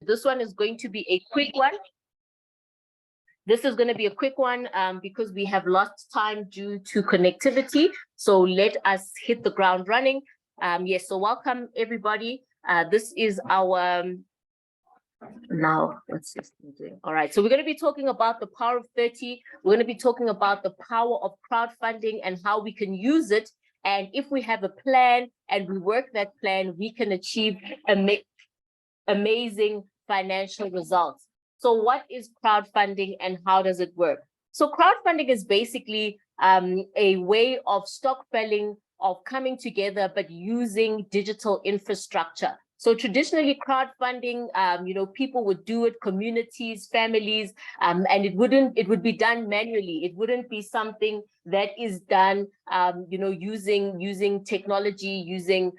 This one is going to be a quick one. This is going to be a quick one because we have lost time due to connectivity. So let us hit the ground running. Yes, so welcome everybody. This is our, now, what's this doing? All right, so we're going to be talking about the power of 30. We're going to be talking about the power of crowdfunding and how we can use it. And if we have a plan and we work that plan, we can achieve amazing financial results. So what is crowdfunding and how does it work? So crowdfunding is basically a way of stockpiling, of coming together, but using digital infrastructure. So traditionally crowdfunding, people would do it, communities, families, and it would be done manually. It wouldn't be something that is done, using technology, using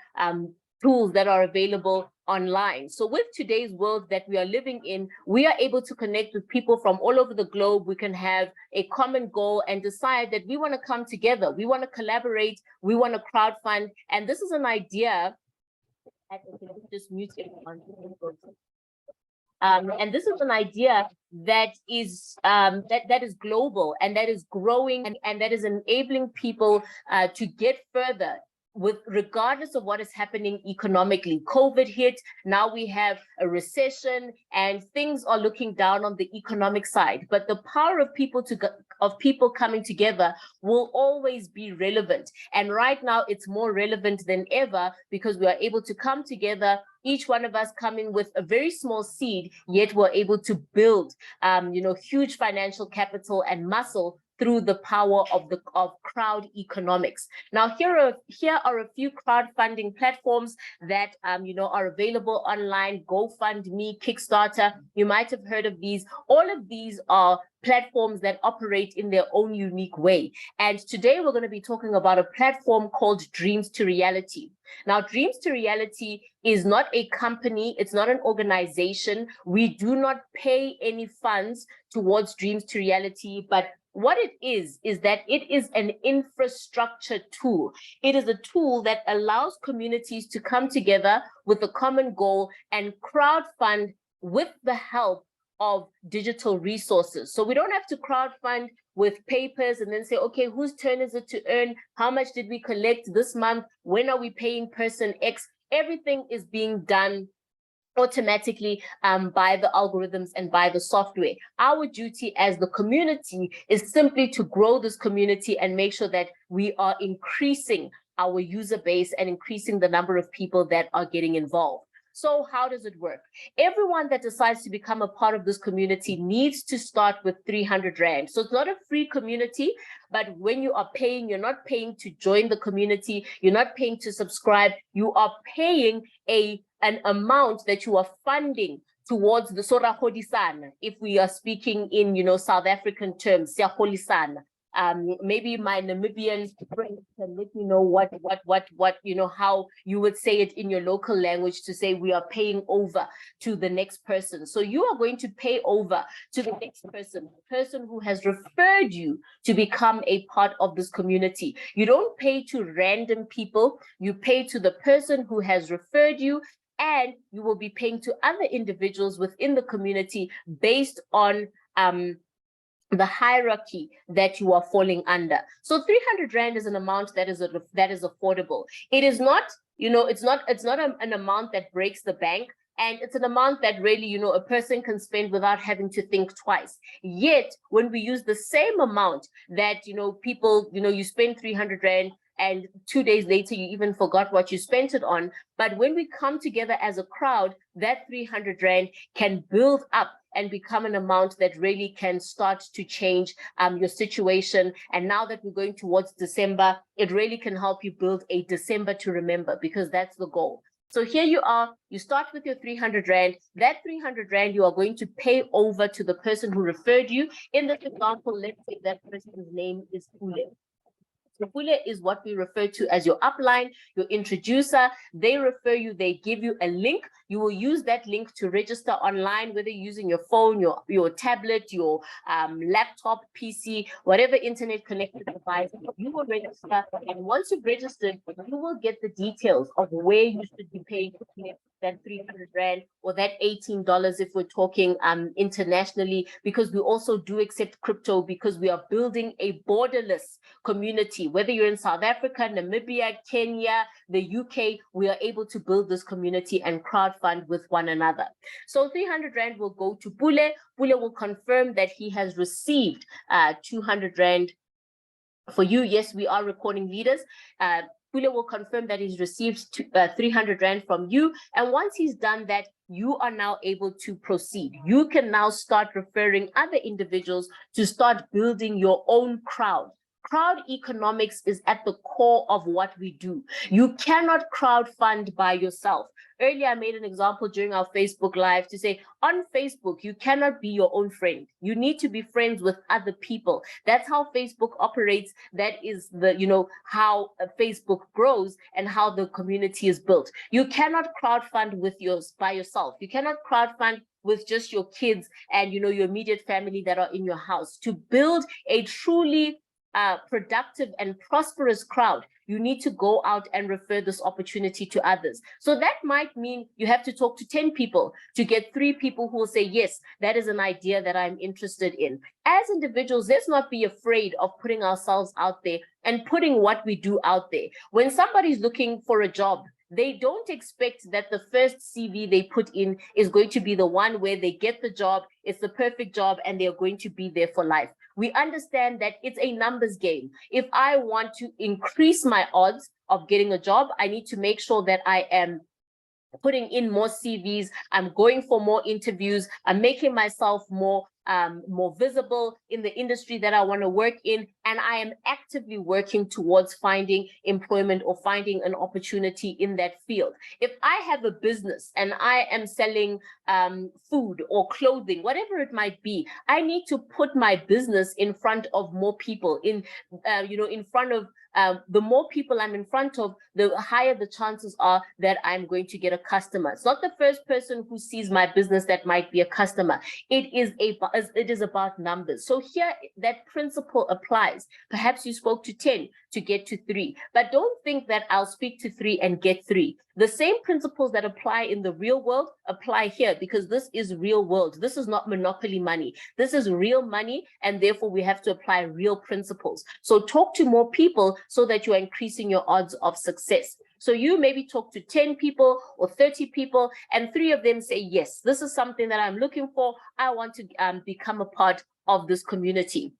tools that are available online. So with today's world that we are living in, we are able to connect with people from all over the globe. We can have a common goal and decide that we want to come together. We want to collaborate. We want to crowdfund. And this is an idea. Just mute everyone. And this is an idea that is that is global and that is growing and that is enabling people to get further with regardless of what is happening economically. COVID hit, now we have a recession and things are looking down on the economic side. But the power of people coming together will always be relevant. And right now it's more relevant than ever because we are able to come together, each one of us coming with a very small seed, yet we're able to build huge financial capital and muscle through the power of crowd economics. Now, here are a few crowdfunding platforms that are available online: GoFundMe, Kickstarter. You might have heard of these. All of these are platforms that operate in their own unique way. And today we're going to be talking about a platform called Dreams2Reality. Now, Dreams2Reality is not a company, it's not an organization. We do not pay any funds towards Dreams2Reality, but what it is that it is an infrastructure tool. It is a tool that allows communities to come together with a common goal and crowdfund with the help of digital resources. So we don't have to crowdfund with papers and then say, okay, whose turn is it to earn? How much did we collect this month? When are we paying person X? Everything is being done automatically by the algorithms and by the software. Our duty as the community is simply to grow this community and make sure that we are increasing our user base and increasing the number of people that are getting involved. So how does it work? Everyone that decides to become a part of this community needs to start with 300 Rand. So it's not a free community, but when you are paying, you're not paying to join the community, you're not paying to subscribe, you are paying an amount that you are funding towards the Soraholisana. If we are speaking in South African terms, Siyaholisana. Maybe my Namibian friends can let me know what how you would say it in your local language to say we are paying over to the next person. So you are going to pay over to the next person, the person who has referred you to become a part of this community. You don't pay to random people, you pay to the person who has referred you, and you will be paying to other individuals within the community based on the hierarchy that you are falling under. So 300 Rand is an amount that is affordable. It is not, it's not an amount that breaks the bank. And it's an amount that really, a person can spend without having to think twice. Yet, when we use the same amount that, people, you spend 300 Rand and 2 days later, you even forgot what you spent it on. But when we come together as a crowd, that 300 Rand can build up and become an amount that really can start to change your situation. And now that we're going towards December, it really can help you build a December to remember, because that's the goal. So here you are, you start with your 300 Rand. That 300 Rand you are going to pay over to the person who referred you. In this example, let's say that person's name is Ule. So Pule is what we refer to as your upline, your introducer. They refer you, they give you a link. You will use that link to register online, whether you're using your phone, your tablet, your laptop, PC, whatever internet connected device. You will register, and once you've registered, you will get the details of where you should be paying that 300 Rand or that $18 if we're talking internationally, because we also do accept crypto, because we are building a borderless community. Whether you're in South Africa, Namibia, Kenya, the UK, we are able to build this community and crowdfund with one another. So 300 Rand will go to Pule. Pule will confirm that he has received 200 Rand for you. Yes, we are recording leaders. Pule will confirm that he's received 300 Rand from you. And once he's done that, you are now able to proceed. You can now start referring other individuals to start building your own crowd. Crowd economics is at the core of what we do. You cannot crowdfund by yourself. Earlier, I made an example during our Facebook Live to say, on Facebook, you cannot be your own friend. You need to be friends with other people. That's how Facebook operates. That is how Facebook grows and how the community is built. You cannot crowdfund by yourself. You cannot crowdfund with just your kids and your immediate family that are in your house. To build a truly productive and prosperous crowd, you need to go out and refer this opportunity to others. So that might mean you have to talk to 10 people to get 3 people who will say, yes, that is an idea that I'm interested in. As individuals, let's not be afraid of putting ourselves out there and putting what we do out there. When somebody's looking for a job, they don't expect that the first CV they put in is going to be the one where they get the job, it's the perfect job, and they're going to be there for life. We understand that it's a numbers game. If I want to increase my odds of getting a job, I need to make sure that I am putting in more CVs, I'm going for more interviews, I'm making myself more visible in the industry that I want to work in, and I am actively working towards finding employment or finding an opportunity in that field. If I have a business and I am selling food or clothing, whatever it might be, I need to put my business in front of more people, in front of the more people I'm in front of, the higher the chances are that I'm going to get a customer. It's not the first person who sees my business that might be a customer. It is about numbers. So here, that principle applies. Perhaps you spoke to 10 to get to 3, but don't think that I'll speak to 3 and get 3. The same principles that apply in the real world apply here, because this is real world. This is not monopoly money. This is real money, and therefore we have to apply real principles. So talk to more people so that you're increasing your odds of success. So you maybe talk to 10 people or 30 people, and 3 of them say, yes, this is something that I'm looking for. I want to become a part of this community.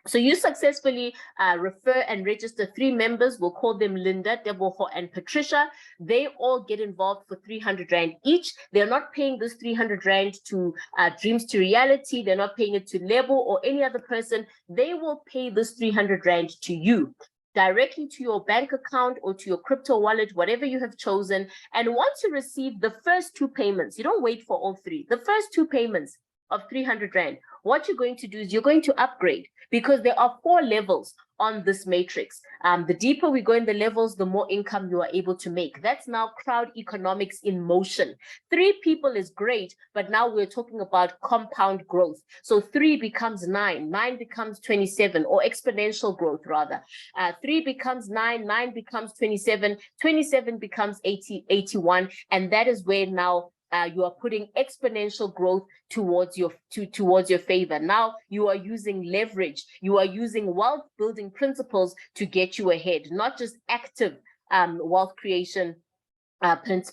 So you successfully refer and register 3 members. We'll call them Linda, Deboho, and Patricia. They all get involved for 300 Rand each. They're not paying this 300 Rand to Dreams2Reality. They're not paying it to Lebo or any other person. They will pay this 300 Rand to you, directly to your bank account or to your crypto wallet, whatever you have chosen. And once you receive the first 2 payments, you don't wait for all 3. The first 2 payments of 300 Rand, what you're going to do is you're going to upgrade, because there are 4 levels on this matrix. The deeper we go in the levels, the more income you are able to make. That's now crowd economics in motion. 3 people is great, but now we're talking about compound growth. So 3 becomes 9, 9 becomes 27, or exponential growth rather. 3 becomes 9, 9 becomes 27, 27 becomes 80, 81, and that is where now you are putting exponential growth towards your favor. Now you are using leverage. You are using wealth building principles to get you ahead, not just active wealth creation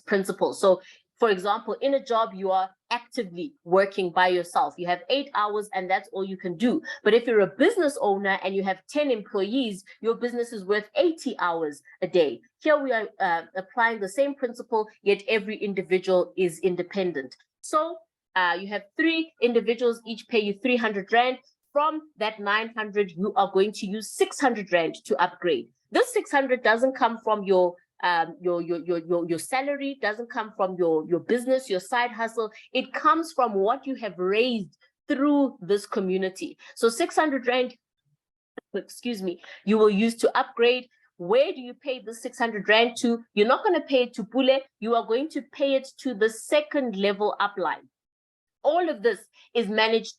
principles. So, for example, in a job, you are actively working by yourself. You have 8 hours and that's all you can do. But if you're a business owner and you have 10 employees, your business is worth 80 hours a day. Here we are applying the same principle, yet every individual is independent. So you have 3 individuals, each pay you 300 Rand. From that 900, you are going to use 600 Rand to upgrade. This 600 doesn't come from your salary, doesn't come from your business, your side hustle. It comes from what you have raised through this community. So 600 Rand, excuse me, you will use to upgrade. Where do you pay the 600 Rand to? You're not going to pay it to Pule. You are going to pay it to the second level upline. All of this is managed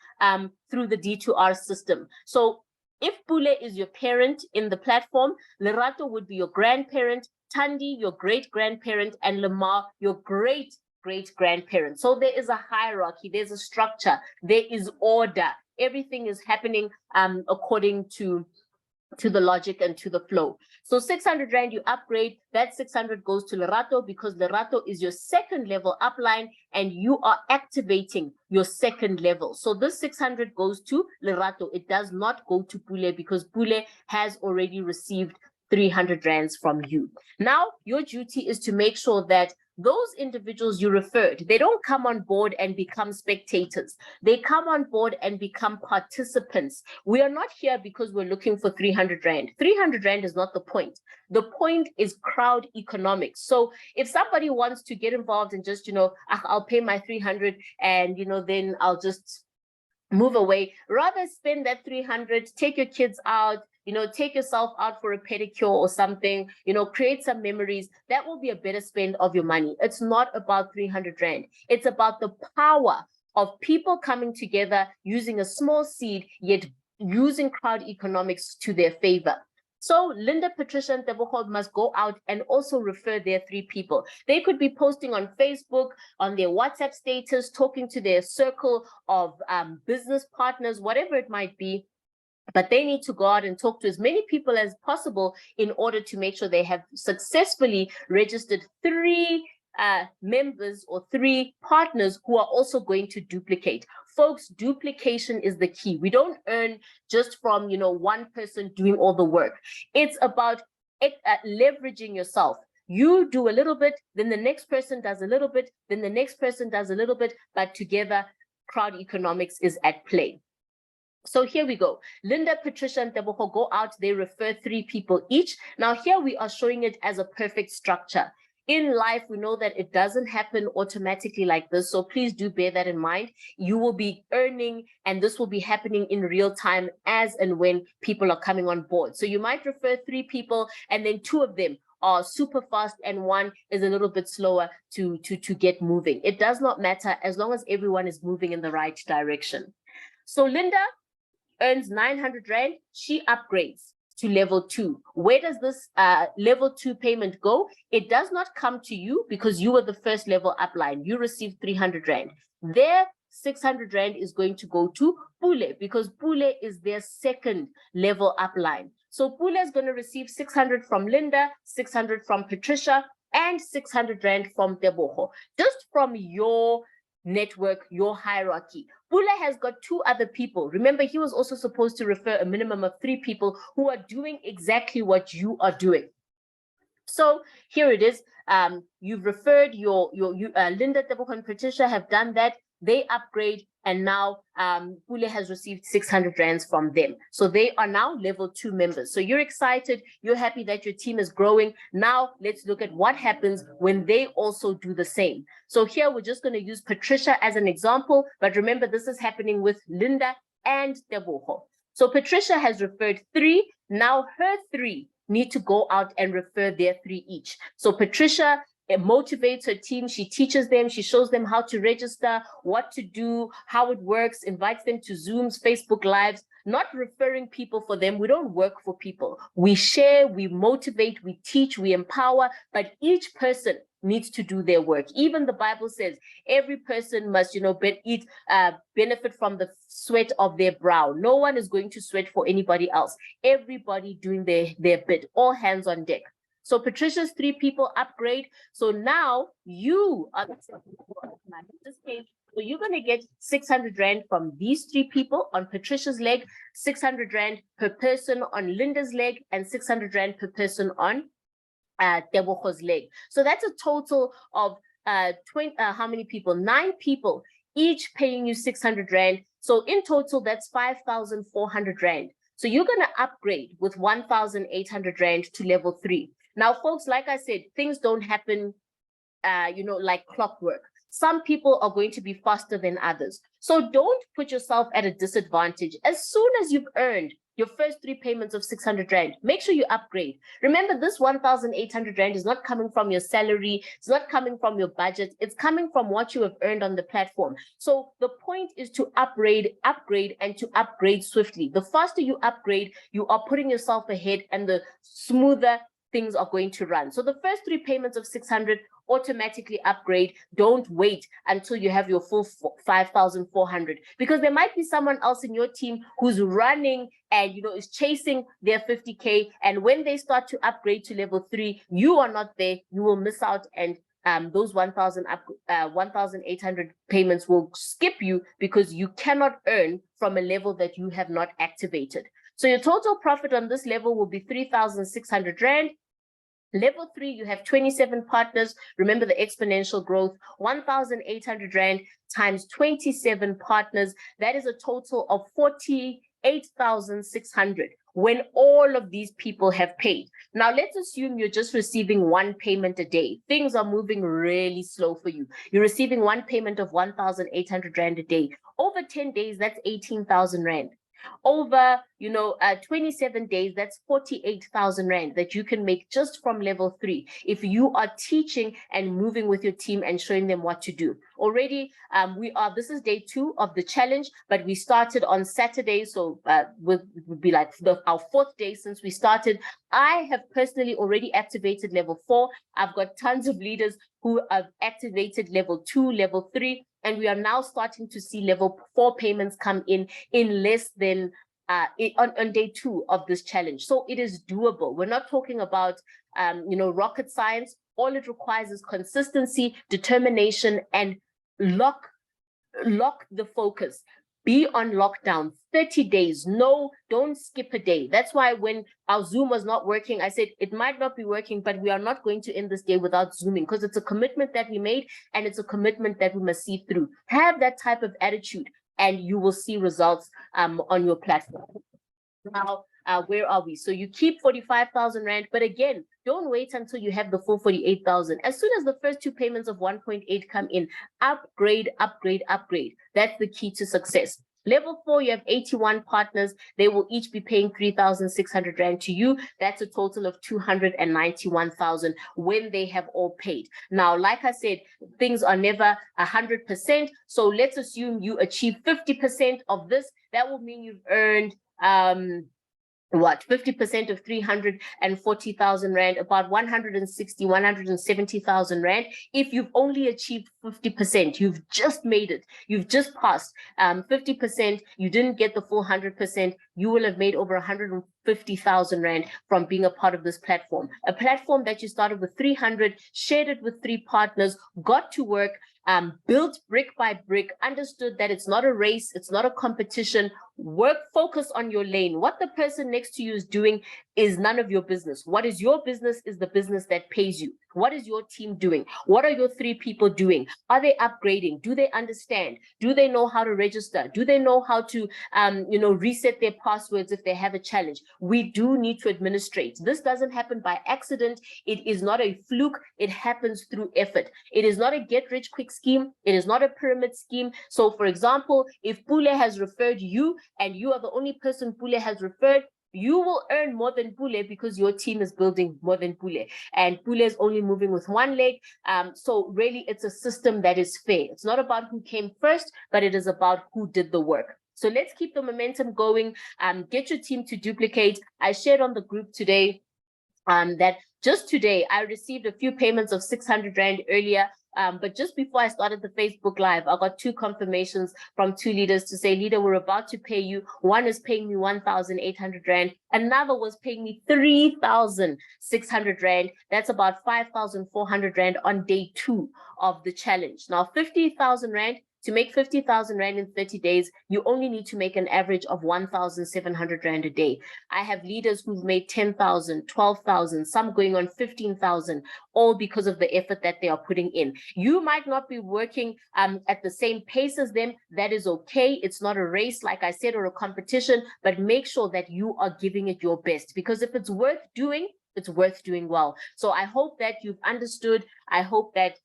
through the D2R system. So if Pule is your parent in the platform, Lerato would be your grandparent, Tandi, your great-grandparent, and Lamar, your great-great-grandparents. So there is a hierarchy, there's a structure, there is order. Everything is happening according to the logic and to the flow. So 600 Rand, you upgrade, that 600 goes to Lerato because Lerato is your second level upline and you are activating your second level. So this 600 goes to Lerato. It does not go to Pule because Pule has already received 300 Rands from you. Now, your duty is to make sure that those individuals you referred, they don't come on board and become spectators. They come on board and become participants. We are not here because we're looking for 300 Rand. 300 Rand is not the point. The point is crowd economics. So if somebody wants to get involved and just, I'll pay my 300 and, then I'll just move away, rather spend that 300, take your kids out, take yourself out for a pedicure or something, create some memories. That will be a better spend of your money. It's not about 300 Rand. It's about the power of people coming together, using a small seed, yet using crowd economics to their favor. So Linda, Patricia, and Tebogo must go out and also refer their 3 people. They could be posting on Facebook, on their WhatsApp status, talking to their circle of business partners, whatever it might be. But they need to go out and talk to as many people as possible in order to make sure they have successfully registered 3 members or 3 partners who are also going to duplicate. Folks, duplication is the key. We don't earn just from, one person doing all the work. It's about leveraging yourself. You do a little bit, then the next person does a little bit, then the next person does a little bit, but together, crowd economics is at play. So here we go. Linda, Patricia, and Tebogo go out. They refer 3 people each. Now here we are showing it as a perfect structure. In life, we know that it doesn't happen automatically like this. So please do bear that in mind. You will be earning, and this will be happening in real time as and when people are coming on board. So you might refer 3 people, and then 2 of them are super fast and 1 is a little bit slower to get moving. It does not matter as long as everyone is moving in the right direction. So Linda earns 900 Rand, she upgrades to level 2. Where does this level 2 payment go? It does not come to you because you were the first level upline. You received 300 Rand. Their 600 Rand is going to go to Pule because Pule is their second level upline. So Pule is going to receive 600 from Linda, 600 from Patricia, and 600 Rand from Tebogo. Just from your network, your hierarchy. Pule has got 2 other people. Remember, he was also supposed to refer a minimum of 3 people who are doing exactly what you are doing. So here it is. You've referred your Linda, Tebogo, and Patricia have done that. They upgrade, and now Pule has received 600 Rands from them. So they are now level 2 members. So you're excited, you're happy that your team is growing. Now let's look at what happens when they also do the same. So here we're just going to use Patricia as an example, but remember this is happening with Linda and Tebogo. So Patricia has referred 3. Now her 3 need to go out and refer their 3 each. So Patricia, it motivates her team. She teaches them. She shows them how to register, what to do, how it works, invites them to Zooms, Facebook Lives, not referring people for them. We don't work for people. We share, we motivate, we teach, we empower, but each person needs to do their work. Even the Bible says every person must, benefit from the sweat of their brow. No one is going to sweat for anybody else. Everybody doing their bit, all hands on deck. So Patricia's 3 people upgrade. So now you are this case. So you're going to get 600 Rand from these 3 people on Patricia's leg, 600 Rand per person on Linda's leg, and 600 Rand per person on Tebogo's leg. So that's a total of how many people? 9 people, each paying you 600 Rand. So in total, that's 5,400 Rand. So you're going to upgrade with 1,800 Rand to level 3. Now, folks, like I said, things don't happen, like clockwork. Some people are going to be faster than others. So don't put yourself at a disadvantage. As soon as you've earned your first 3 payments of 600 Rand, make sure you upgrade. Remember, this 1,800 Rand is not coming from your salary. It's not coming from your budget. It's coming from what you have earned on the platform. So the point is to upgrade, and to upgrade swiftly. The faster you upgrade, you are putting yourself ahead, and the smoother things are going to run. So the first 3 payments of 600 automatically upgrade. Don't wait until you have your full 5,400, because there might be someone else in your team who's running and is chasing their 50K, and when they start to upgrade to level 3, you are not there. You will miss out, and those 1,800 payments will skip you because you cannot earn from a level that you have not activated. So your total profit on this level will be 3,600 Rand. Level 3, you have 27 partners. Remember the exponential growth, 1,800 Rand times 27 partners. That is a total of 48,600 when all of these people have paid. Now, let's assume you're just receiving 1 payment a day. Things are moving really slow for you. You're receiving 1 payment of 1,800 Rand a day. Over 10 days, that's 18,000 Rand. Over 27 days, that's 48,000 Rand that you can make just from level 3 if you are teaching and moving with your team and showing them what to do. Already, this is day 2 of the challenge, but we started on Saturday, so would be like our 4th day since we started. I have personally already activated level 4. I've got tons of leaders who have activated level 2, level 3, and we are now starting to see level 4 payments come in less than on day 2 of this challenge. So it is doable. We're not talking about rocket science. All it requires is consistency, determination, and lock the focus. Be on lockdown 30 days. No, don't skip a day. That's why when our Zoom was not working, I said it might not be working, but we are not going to end this day without Zooming, because it's a commitment that we made and it's a commitment that we must see through. Have that type of attitude and you will see results on your platform. Now, where are we? So you keep 45,000 Rand, but again, don't wait until you have the full 48,000. As soon as the first 2 payments of 1.8 come in, upgrade, upgrade, upgrade. That's the key to success. Level 4, you have 81 partners. They will each be paying 3,600 Rand to you. That's a total of 291,000 when they have all paid. Now, like I said, things are never 100%. So let's assume you achieve 50% of this. That will mean you've earned 50% of 340,000 Rand, about 170,000 Rand. If you've only achieved 50%, you've just made it, you've just passed 50%, you didn't get the full 100%, you will have made over 150,000 Rand from being a part of this platform. A platform that you started with 300, shared it with 3 partners, got to work, built brick by brick, understood that it's not a race, it's not a competition. Work, focus on your lane. What the person next to you is doing is none of your business. What is your business is the business that pays you. What is your team doing? What are your 3 people doing? Are they upgrading? Do they understand? Do they know how to register? Do they know how to, reset their passwords if they have a challenge? We do need to administrate. This doesn't happen by accident. It is not a fluke. It happens through effort. It is not a get-rich-quick scheme. It is not a pyramid scheme. So, for example, if Pule has referred you and you are the only person Pule has referred, you will earn more than Pule because your team is building more than Pule. And Pule is only moving with 1 leg. So really, it's a system that is fair. It's not about who came first, but it is about who did the work. So let's keep the momentum going. Get your team to duplicate. I shared on the group today that just today, I received a few payments of 600 Rand earlier. But just before I started the Facebook Live, I got 2 confirmations from 2 leaders to say, leader, we're about to pay you. One is paying me 1,800 Rand. Another was paying me 3,600 Rand. That's about 5,400 Rand on day 2 of the challenge. Now, 50,000 Rand. To make 50,000 Rand in 30 days, you only need to make an average of 1,700 Rand a day. I have leaders who've made 10,000, 12,000, some going on 15,000, all because of the effort that they are putting in. You might not be working at the same pace as them. That is okay. It's not a race, like I said, or a competition, but make sure that you are giving it your best, because if it's worth doing, it's worth doing well. So I hope that you've understood. I hope that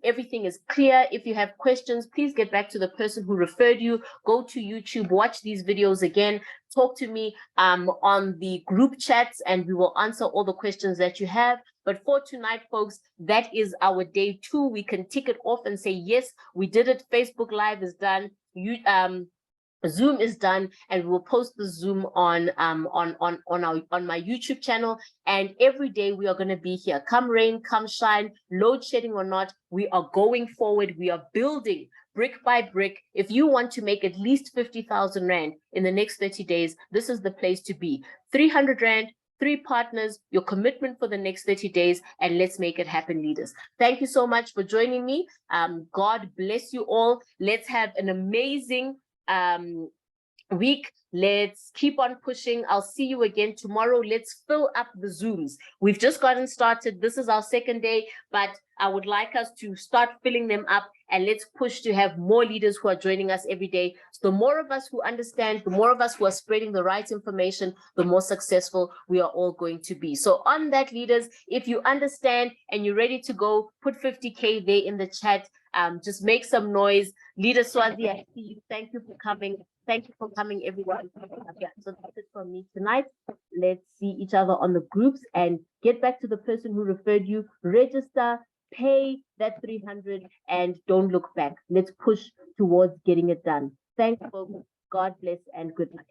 everything is clear. If you have questions, please get back to the person who referred you. Go to YouTube, watch these videos again, talk to me on the group chats, and we will answer all the questions that you have. But for tonight, folks, that is our day 2. We can tick it off and say, yes, we did it. Facebook Live is done. Zoom is done, and we'll post the Zoom on my YouTube channel. And every day we are going to be here. Come rain, come shine, load shedding or not, we are going forward. We are building brick by brick. If you want to make at least 50,000 Rand in the next 30 days, this is the place to be. 300 Rand, 3 partners, your commitment for the next 30 days, and let's make it happen, leaders. Thank you so much for joining me. God bless you all. Let's have an amazing week. Let's keep on pushing. I'll see you again tomorrow. Let's fill up the Zooms. We've just gotten started. This is our second day, but I would like us to start filling them up, and let's push to have more leaders who are joining us every day. So the more of us who understand, the more of us who are spreading the right information, the more successful we are all going to be. So on that, leaders, if you understand and you're ready to go, put 50K there in the chat. Just make some noise. Leader Swazi, I see you. Thank you for coming. Thank you for coming, everyone. Yeah, so that's it from me tonight. Let's see each other on the groups and get back to the person who referred you. Register, pay that 300, and don't look back. Let's push towards getting it done. Thanks, folks. God bless and good night.